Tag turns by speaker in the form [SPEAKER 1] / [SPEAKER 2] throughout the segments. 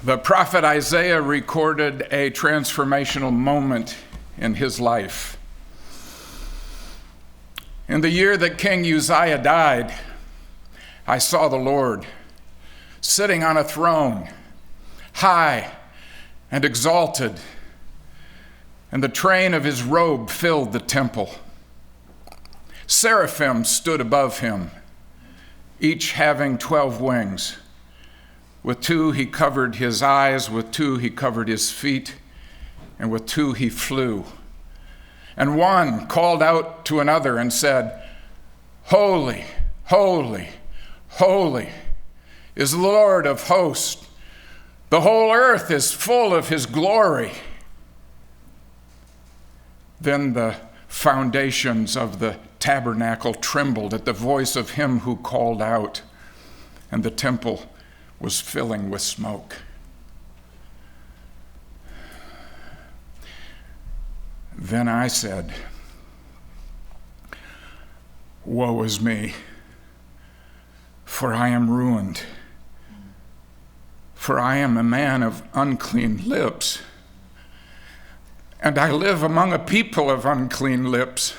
[SPEAKER 1] The prophet Isaiah recorded a transformational moment in his life. In the year that King Uzziah died, I saw the Lord sitting on a throne, high and exalted, and the train of his robe filled the temple. Seraphim stood above him, each having 12 wings. With 2 he covered his eyes, with 2 he covered his feet, and with 2 he flew. And one called out to another and said, "Holy, holy, holy is the Lord of hosts. The whole earth is full of his glory." Then the foundations of the tabernacle trembled at the voice of him who called out, and the temple was filling with smoke. Then I said, "Woe is me, for I am ruined, for I am a man of unclean lips, and I live among a people of unclean lips,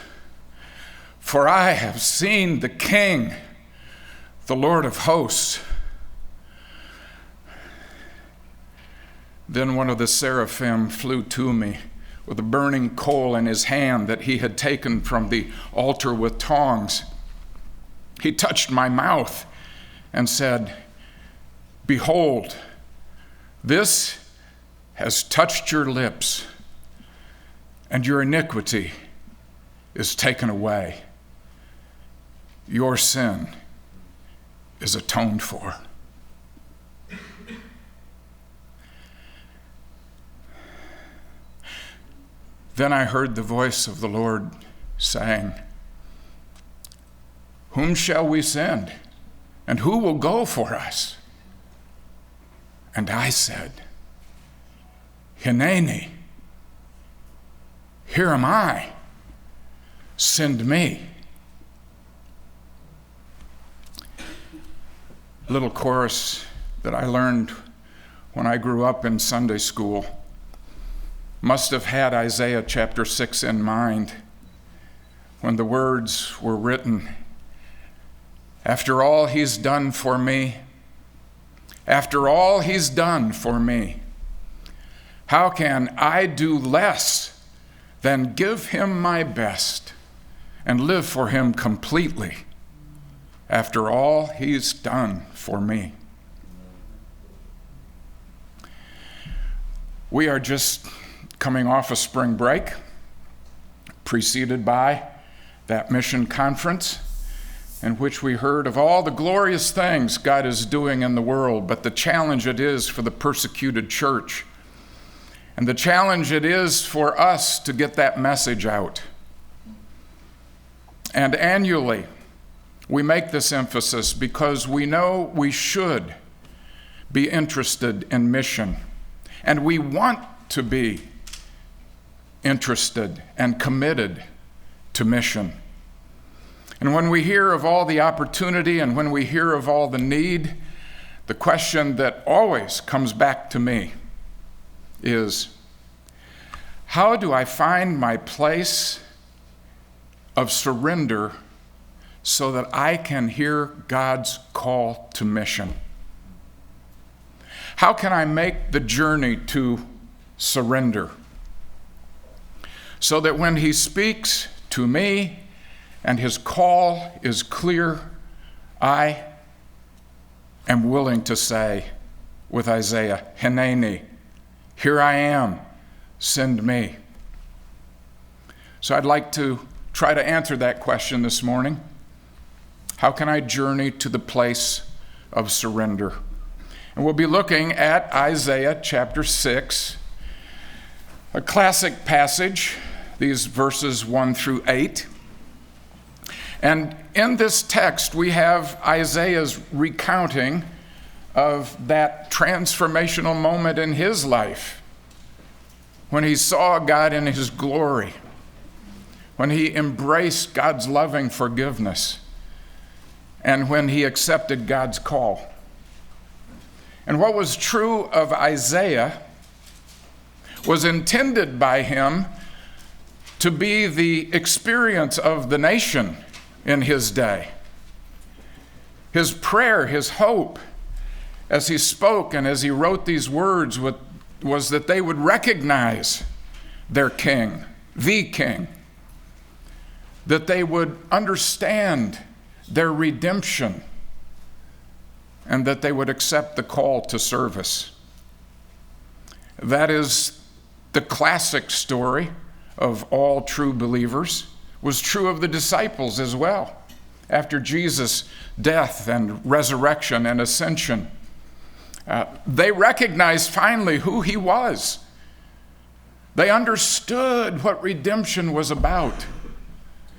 [SPEAKER 1] for I have seen the King, the Lord of hosts." Then one of the seraphim flew to me with a burning coal in his hand that he had taken from the altar with tongs. He touched my mouth and said, "Behold, this has touched your lips, and your iniquity is taken away. Your sin is atoned for." Then I heard the voice of the Lord saying, "Whom shall we send? And who will go for us?" And I said, "Hernando, here am I. Send me." A little chorus that I learned when I grew up in Sunday school must have had Isaiah chapter 6 in mind when the words were written, "After all he's done for me, after all he's done for me, how can I do less than give him my best and live for him completely after all he's done for me?" We are just coming off a spring break, preceded by that mission conference in which we heard of all the glorious things God is doing in the world, but the challenge it is for the persecuted church, and the challenge it is for us to get that message out. And annually, we make this emphasis because we know we should be interested in mission, and we want to be interested and committed to mission. And when we hear of all the opportunity and when we hear of all the need, the question that always comes back to me is, how do I find my place of surrender so that I can hear God's call to mission? How can I make the journey to surrender so that when he speaks to me and his call is clear, I am willing to say with Isaiah, "Hernando, here I am, send me." So I'd like to try to answer that question this morning. How can I journey to the place of surrender? And we'll be looking at Isaiah chapter 6, a classic passage, these verses 1 through 8. And in this text, we have Isaiah's recounting of that transformational moment in his life when he saw God in his glory, when he embraced God's loving forgiveness, and when he accepted God's call. And what was true of Isaiah was intended by him to be the experience of the nation in his day. His prayer, his hope, as he spoke and as he wrote these words, was that they would recognize their king, the king, that they would understand their redemption, and that they would accept the call to service. That is the classic story of all true believers, was true of the disciples as well. After Jesus' death and resurrection and ascension, they recognized finally who he was. They understood what redemption was about,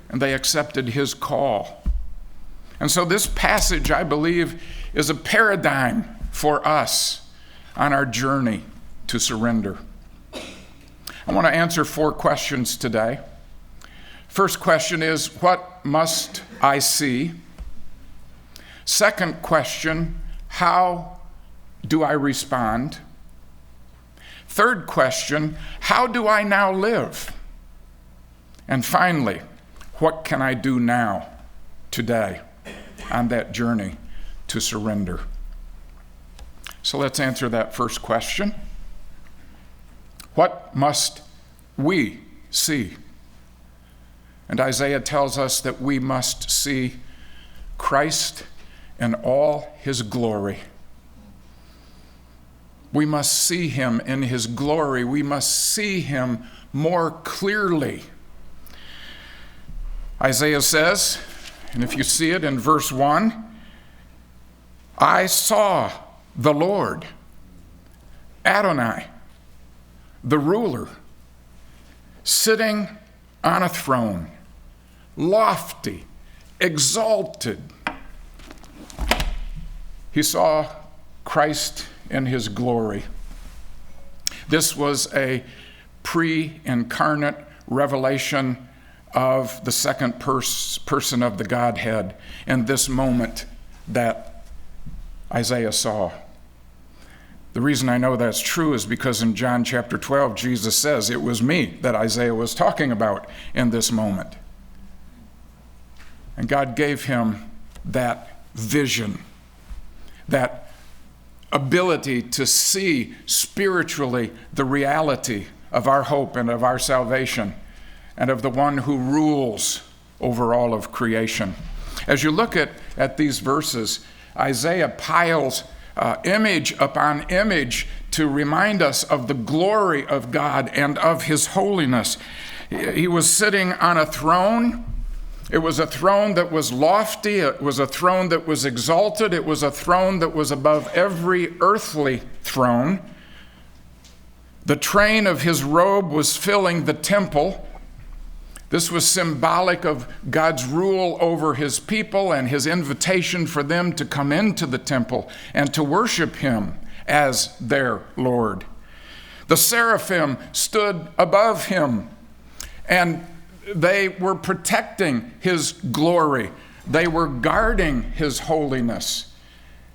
[SPEAKER 1] and they accepted his call. And so this passage, I believe, is a paradigm for us on our journey to surrender. I want to answer 4 questions today. First question is, what must I see? Second question, how do I respond? Third question, how do I now live? And finally, what can I do now, today, on that journey to surrender? So let's answer that first question. What must we see? And Isaiah tells us that we must see Christ in all his glory. We must see him in his glory. We must see him more clearly. Isaiah says, and if you see it in verse 1, I saw the Lord, Adonai, the ruler, sitting on a throne, lofty, exalted. He saw Christ in his glory. This was a pre-incarnate revelation of the second person of the Godhead in this moment that Isaiah saw. The reason I know that's true is because in John chapter 12, Jesus says, it was me that Isaiah was talking about in this moment. And God gave him that vision, that ability to see spiritually the reality of our hope and of our salvation and of the one who rules over all of creation. As you look at these verses, Isaiah piles image upon image to remind us of the glory of God and of his holiness. He was sitting on a throne. It was a throne that was lofty. It was a throne that was exalted. It was a throne that was above every earthly throne. The train of his robe was filling the temple. This was symbolic of God's rule over his people and his invitation for them to come into the temple and to worship him as their Lord. The seraphim stood above him, and they were protecting his glory. They were guarding his holiness.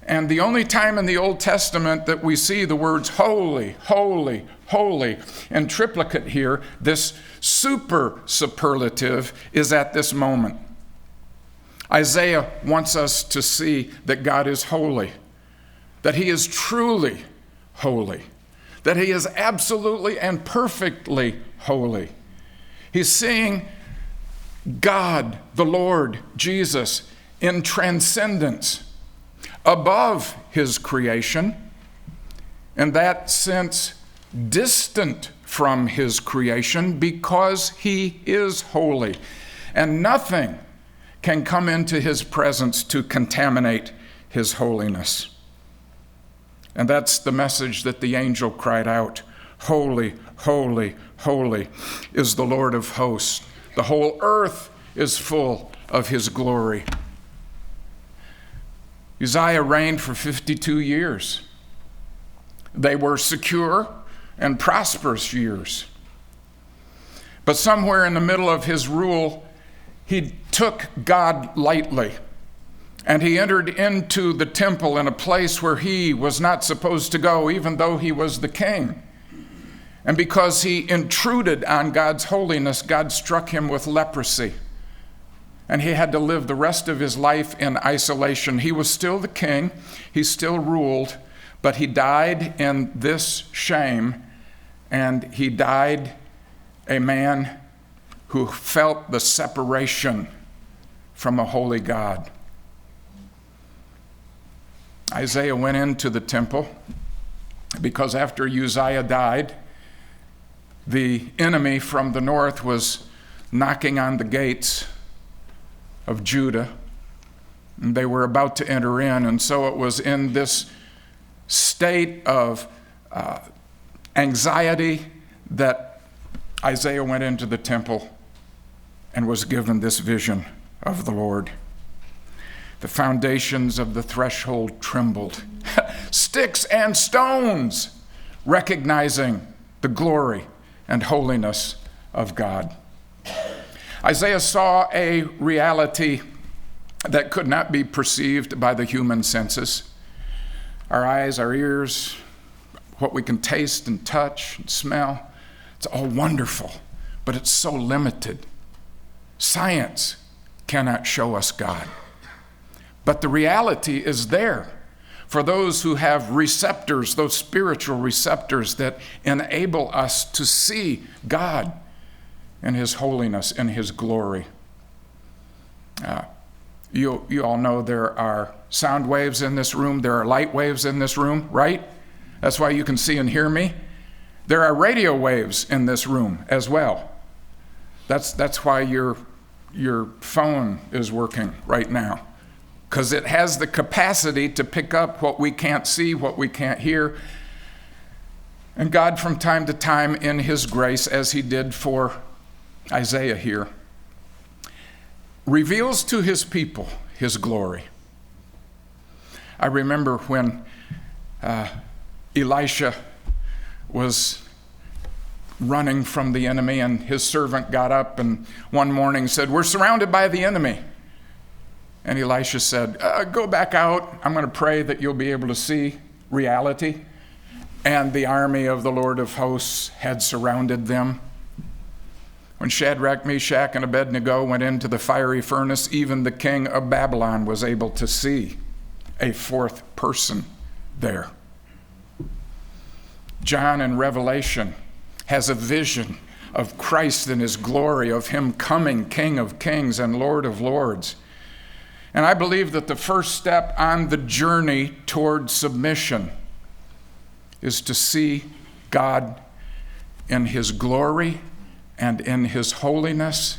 [SPEAKER 1] And the only time in the Old Testament that we see the words holy, holy, holy in triplicate here, this super superlative, is at this moment. Isaiah wants us to see that God is holy, that he is truly holy, that he is absolutely and perfectly holy. He's seeing God, the Lord, Jesus, in transcendence, above his creation, in that sense distant from his creation because he is holy, and nothing can come into his presence to contaminate his holiness. And that's the message that the angel cried out, holy, holy, holy is the Lord of hosts. The whole earth is full of his glory. Uzziah reigned for 52 years. They were secure and prosperous years. But somewhere in the middle of his rule, he took God lightly. And he entered into the temple in a place where he was not supposed to go, even though he was the king. And because he intruded on God's holiness, God struck him with leprosy. And he had to live the rest of his life in isolation. He was still the king, he still ruled, but he died in this shame, and he died a man who felt the separation from a holy God. Isaiah went into the temple because after Uzziah died, the enemy from the north was knocking on the gates of Judah, and they were about to enter in. And so it was in this state of anxiety that Isaiah went into the temple and was given this vision of the Lord. The foundations of the threshold trembled, sticks and stones, recognizing the glory and holiness of God. Isaiah saw a reality that could not be perceived by the human senses. Our eyes, our ears, what we can taste and touch and smell, it's all wonderful, but it's so limited. Science cannot show us God. But the reality is there for those who have receptors, those spiritual receptors that enable us to see God in his holiness, in his glory. You all know there are sound waves in this room. There are light waves in this room, right? That's why you can see and hear me. There are radio waves in this room as well. That's why your phone is working right now, because it has the capacity to pick up what we can't see, what we can't hear. And God, from time to time, in his grace, as he did for Isaiah here, reveals to his people his glory. I remember when Elisha was running from the enemy, and his servant got up and one morning said, "We're surrounded by the enemy." And Elisha said, "Go back out. I'm going to pray that you'll be able to see reality." And the army of the Lord of hosts had surrounded them. When Shadrach, Meshach, and Abednego went into the fiery furnace, even the king of Babylon was able to see a fourth person there. John in Revelation has a vision of Christ in his glory, of him coming King of kings and Lord of lords. And I believe that the first step on the journey toward submission is to see God in his glory and in his holiness.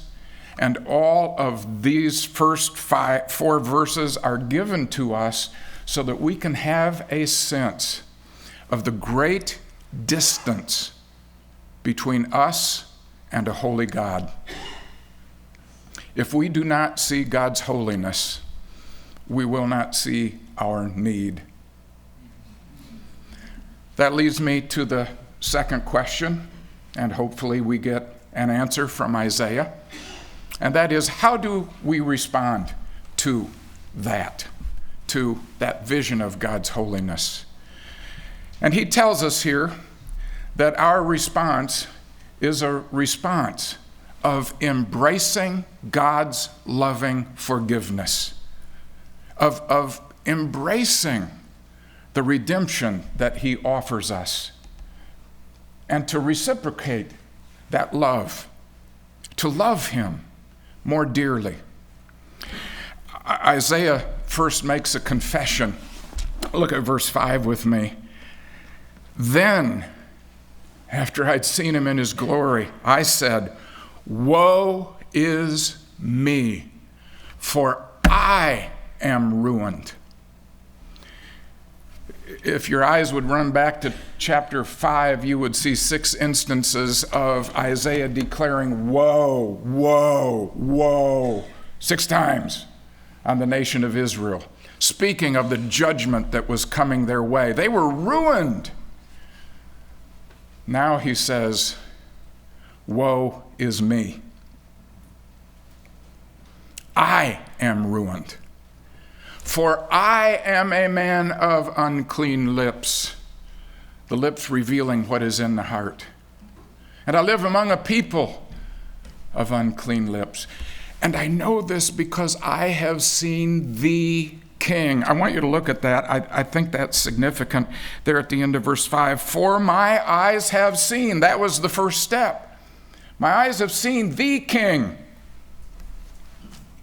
[SPEAKER 1] And all of these first four verses are given to us so that we can have a sense of the great distance between us and a holy God. If we do not see God's holiness, we will not see our need. That leads me to the second question, and hopefully we get an answer from Isaiah. And that is, how do we respond to that vision of God's holiness? And he tells us here that our response is a response of embracing God's loving forgiveness, of embracing the redemption that he offers us, and to reciprocate that love, to love him more dearly. Isaiah first makes a confession. Look at verse 5 with me. Then, after I'd seen him in his glory, I said, "Woe is me, for I am ruined." If your eyes would run back to chapter 5, you would see 6 instances of Isaiah declaring, "Woe, woe, woe," 6 times on the nation of Israel, speaking of the judgment that was coming their way. They were ruined. Now he says, "Woe is me. I am ruined. For I am a man of unclean lips, the lips revealing what is in the heart. And I live among a people of unclean lips. And I know this because I have seen the King. I want you to look at that. I think that's significant there at the end of verse 5. For my eyes have seen. That was the first step. My eyes have seen the King.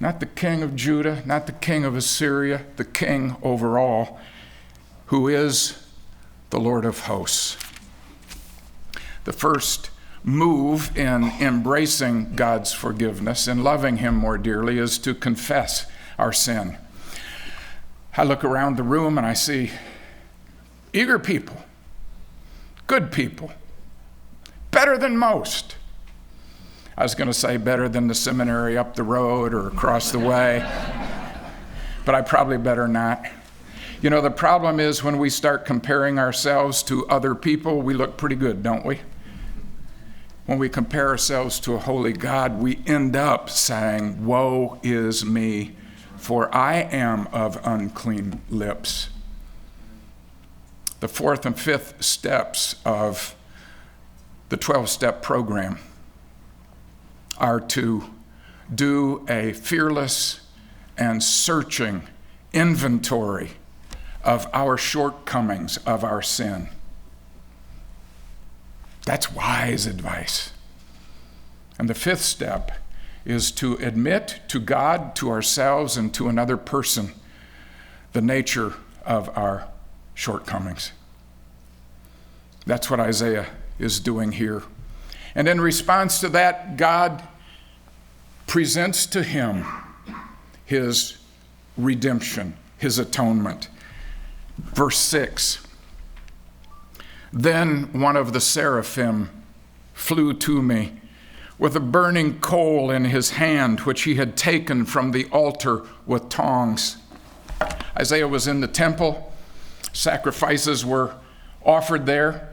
[SPEAKER 1] Not the king of Judah, not the king of Assyria, the king over all, who is the Lord of hosts. The first move in embracing God's forgiveness and loving him more dearly is to confess our sin. I look around the room and I see eager people, good people, better than most. I was going to say better than the seminary up the road or across the way, but I probably better not. You know, the problem is when we start comparing ourselves to other people, we look pretty good, don't we? When we compare ourselves to a holy God, we end up saying, woe is me, for I am of unclean lips. The fourth and fifth steps of the 12-step program are to do a fearless and searching inventory of our shortcomings, of our sin. That's wise advice. And the fifth step is to admit to God, to ourselves, and to another person the nature of our shortcomings. That's what Isaiah is doing here. And in response to that, God presents to him his redemption, his atonement. Verse 6, then one of the seraphim flew to me with a burning coal in his hand, which he had taken from the altar with tongs. Isaiah was in the temple. Sacrifices were offered there.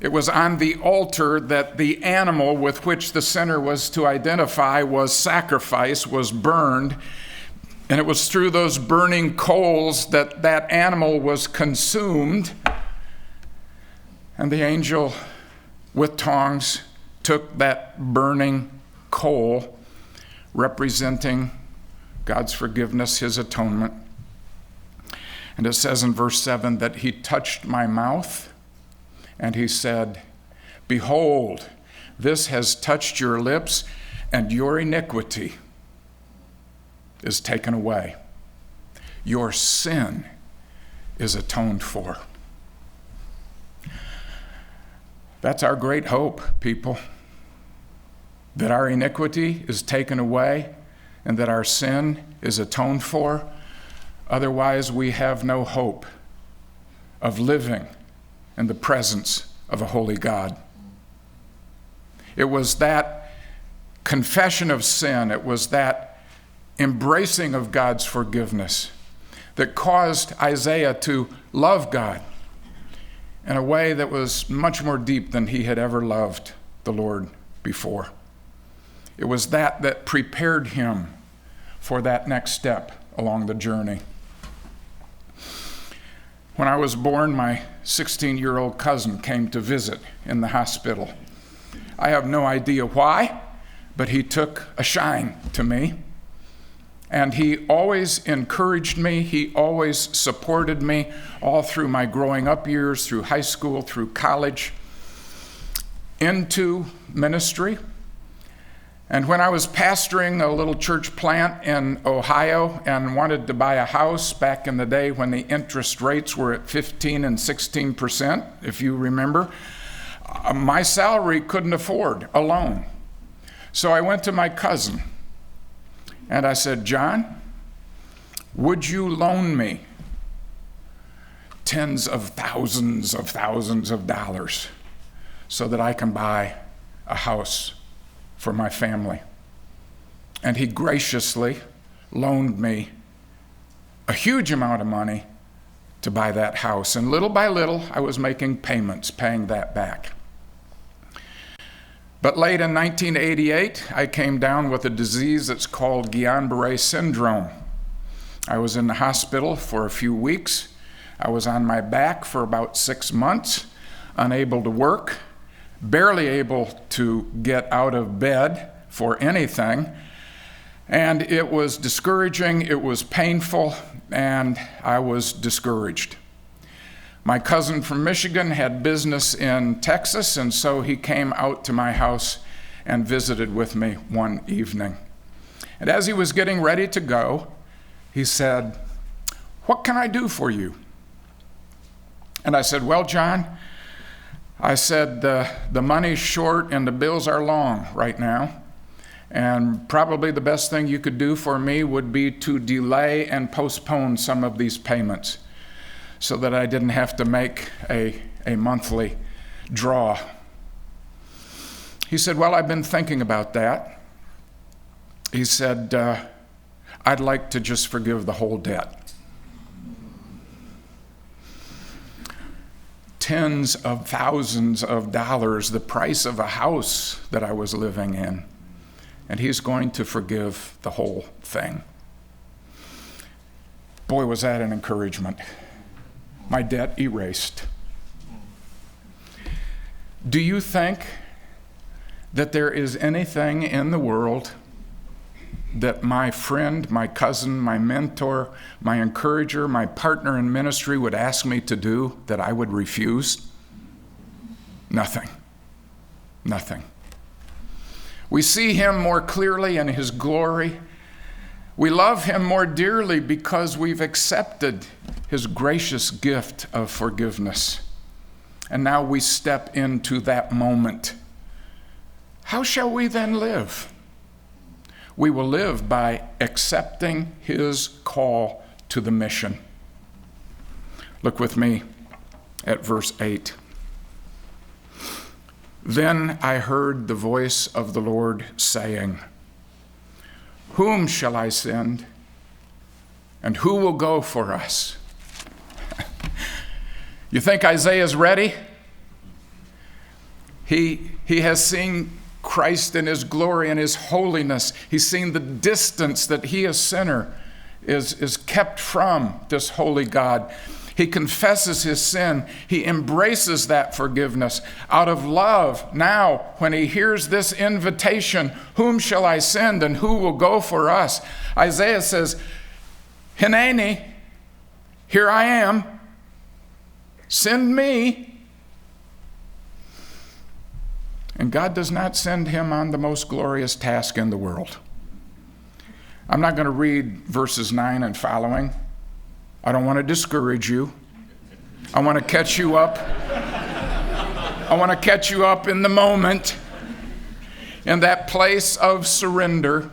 [SPEAKER 1] It was on the altar that the animal with which the sinner was to identify was sacrificed, was burned. And it was through those burning coals that that animal was consumed. And the angel with tongs took that burning coal, representing God's forgiveness, his atonement. And it says in verse 7 that he touched my mouth and he said, behold, this has touched your lips, and your iniquity is taken away. Your sin is atoned for. That's our great hope, people. That our iniquity is taken away and that our sin is atoned for. Otherwise, we have no hope of living in the presence of a holy God. It was that confession of sin, it was that embracing of God's forgiveness that caused Isaiah to love God in a way that was much more deep than he had ever loved the Lord before. It was that prepared him for that next step along the journey. When I was born, my 16-year-old cousin came to visit in the hospital. I have no idea why, but he took a shine to me. And he always encouraged me. He always supported me all through my growing up years, through high school, through college, into ministry. And when I was pastoring a little church plant in Ohio and wanted to buy a house back in the day when the interest rates were at 15 and 16%, if you remember, my salary couldn't afford a loan. So I went to my cousin and I said, John, would you loan me tens of thousands of dollars so that I can buy a house for my family? And he graciously loaned me a huge amount of money to buy that house. And little by little, I was making payments, paying that back. But late in 1988, I came down with a disease that's called Guillain-Barre Syndrome. I was in the hospital for a few weeks. I was on my back for about 6 months, unable to work, barely able to get out of bed for anything. And it was discouraging, it was painful, and I was discouraged. My cousin from Michigan had business in Texas, and so he came out to my house and visited with me one evening. And as he was getting ready to go, he said, "What can I do for you?" And I said, "Well, John," I said, the money's short and the bills are long right now. And probably the best thing you could do for me would be to delay and postpone some of these payments so that I didn't have to make a monthly draw. He said, "Well, I've been thinking about that." He said, "I'd like to just forgive the whole debt." Tens of thousands of dollars, the price of a house that I was living in. And he's going to forgive the whole thing. Boy, was that an encouragement. My debt erased. Do you think that there is anything in the world that my friend, my cousin, my mentor, my encourager, my partner in ministry would ask me to do that I would refuse? Nothing. Nothing. We see him more clearly in his glory. We love him more dearly because we've accepted his gracious gift of forgiveness. And now we step into that moment. How shall we then live? We will live by accepting his call to the mission. Look with me at verse 8. "Then I heard the voice of the Lord saying, 'Whom shall I send? And who will go for us?'" You think Isaiah's ready? He has seen Christ in his glory and his holiness. He's seen the distance that he, a sinner, is kept from this holy God. He confesses his sin. He embraces that forgiveness. Out of love, now, when he hears this invitation, "Whom shall I send and who will go for us?" Isaiah says, "Hernando, here I am. Send me." And God does not send him on the most glorious task in the world. I'm not going to read verses 9 and following. I don't want to discourage you. I want to catch you up. I want to catch you up in the moment, in that place of surrender,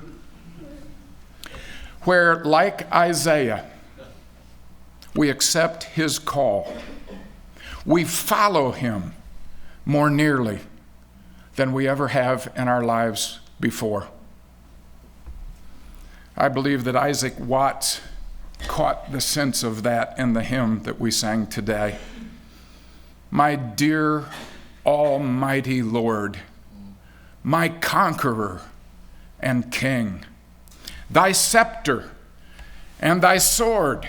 [SPEAKER 1] where, like Isaiah, we accept his call. We follow him more nearly than we ever have in our lives before. I believe that Isaac Watts caught the sense of that in the hymn that we sang today. "My dear almighty Lord, my conqueror and king, thy scepter and thy sword,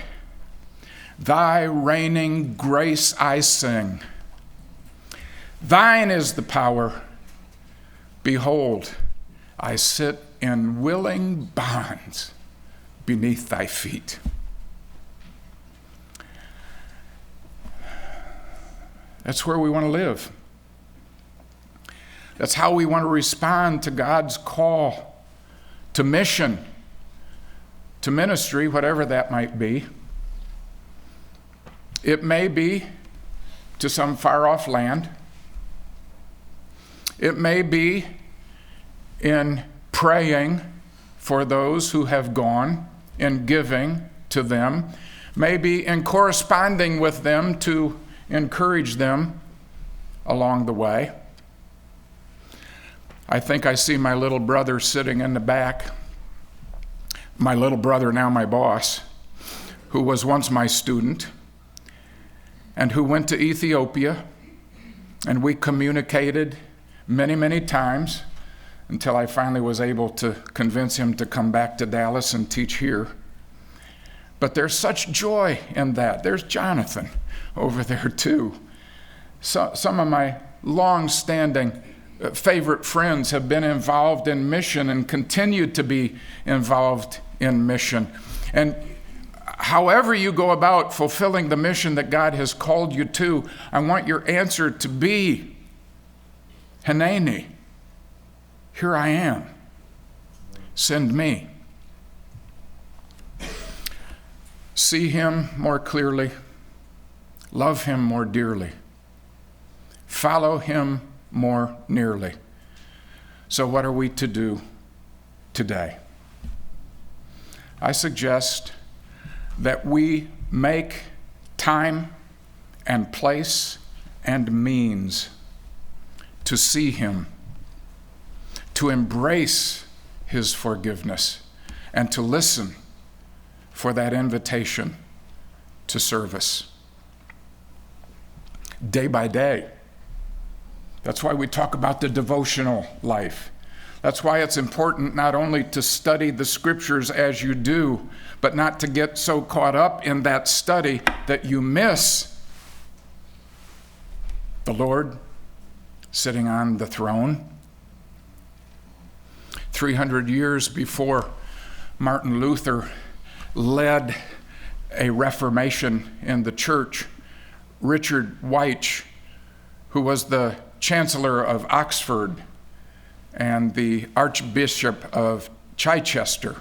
[SPEAKER 1] thy reigning grace I sing. Thine is the power. Behold, I sit in willing bonds beneath thy feet." That's where we want to live. That's how we want to respond to God's call to mission, to ministry, whatever that might be. It may be to some far-off land. It may be in praying for those who have gone, in giving to them, maybe in corresponding with them to encourage them along the way. I think I see my little brother sitting in the back. My little brother, now my boss, who was once my student and who went to Ethiopia, and we communicated many, many times until I finally was able to convince him to come back to Dallas and teach here. But there's such joy in that. There's Jonathan over there too. So, some of my long-standing favorite friends have been involved in mission and continue to be involved in mission. And however you go about fulfilling the mission that God has called you to, I want your answer to be, Hernando, here I am. Send me. See him more clearly. Love him more dearly. Follow him more nearly. So what are we to do today? I suggest that we make time and place and means to see him, to embrace his forgiveness, and to listen for that invitation to service. Day by day. That's why we talk about the devotional life. That's why it's important not only to study the scriptures as you do, but not to get so caught up in that study that you miss the Lord sitting on the throne. 300 years before Martin Luther led a Reformation in the church, Richard Weich, who was the Chancellor of Oxford and the Archbishop of Chichester,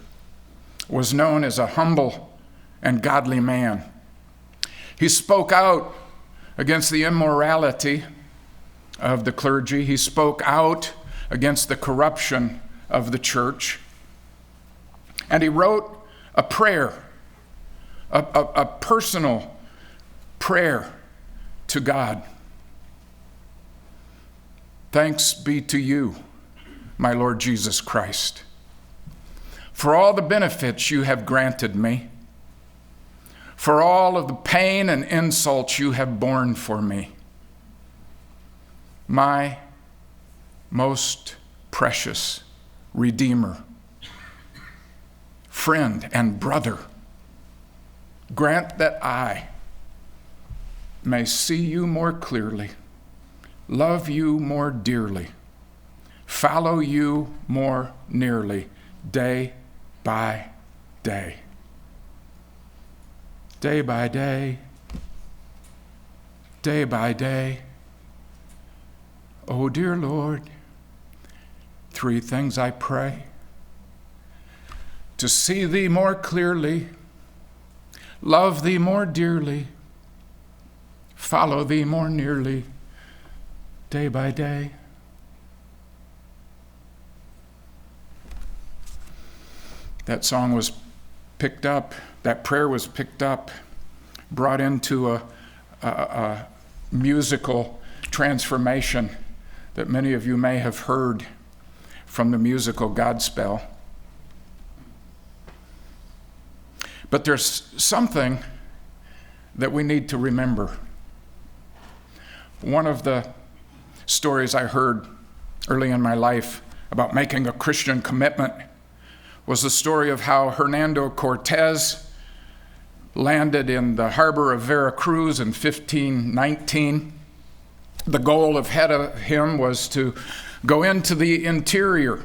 [SPEAKER 1] was known as a humble and godly man. He spoke out against the immorality of the clergy. He spoke out against the corruption of the church. And he wrote a prayer, a personal prayer to God. Thanks be to you, my Lord Jesus Christ, for all the benefits you have granted me, for all of the pain and insults you have borne for me. My most precious Redeemer, friend and brother, grant that I may see you more clearly, love you more dearly, follow you more nearly, day by day. Day by day, day by day. Oh, dear Lord, 3 things I pray: to see thee more clearly, love thee more dearly, follow thee more nearly, day by day. That song was picked up, that prayer was picked up, brought into a musical transformation that many of you may have heard from the musical Godspell. But there's something that we need to remember. One of the stories I heard early in my life about making a Christian commitment was the story of how Hernando Cortez landed in the harbor of Veracruz in 1519. The goal ahead of him was to go into the interior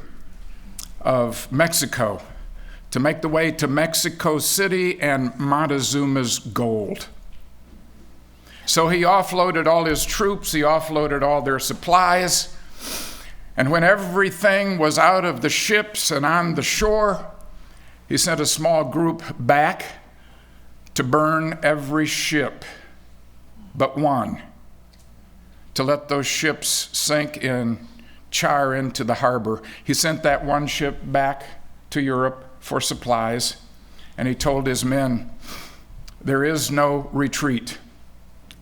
[SPEAKER 1] of Mexico, to make the way to Mexico City and Montezuma's gold. So he offloaded all his troops, he offloaded all their supplies, and when everything was out of the ships and on the shore, he sent a small group back to burn every ship but one, to let those ships sink in char into the harbor. He sent that one ship back to Europe for supplies, and he told his men, there is no retreat,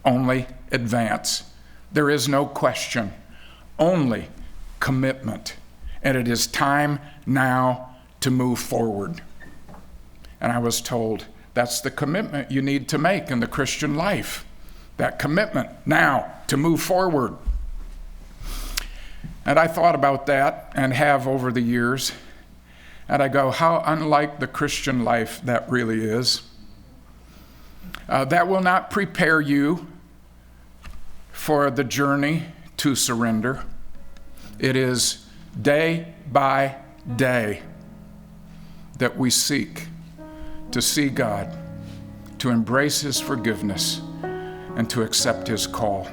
[SPEAKER 1] only advance. There is no question, only commitment. And it is time now to move forward. And I was told that's the commitment you need to make in the Christian life. That commitment now to move forward. And I thought about that and have over the years. And I go, how unlike the Christian life that really is. That will not prepare you for the journey to surrender. It is day by day that we seek to see God, to embrace His forgiveness, and to accept His call.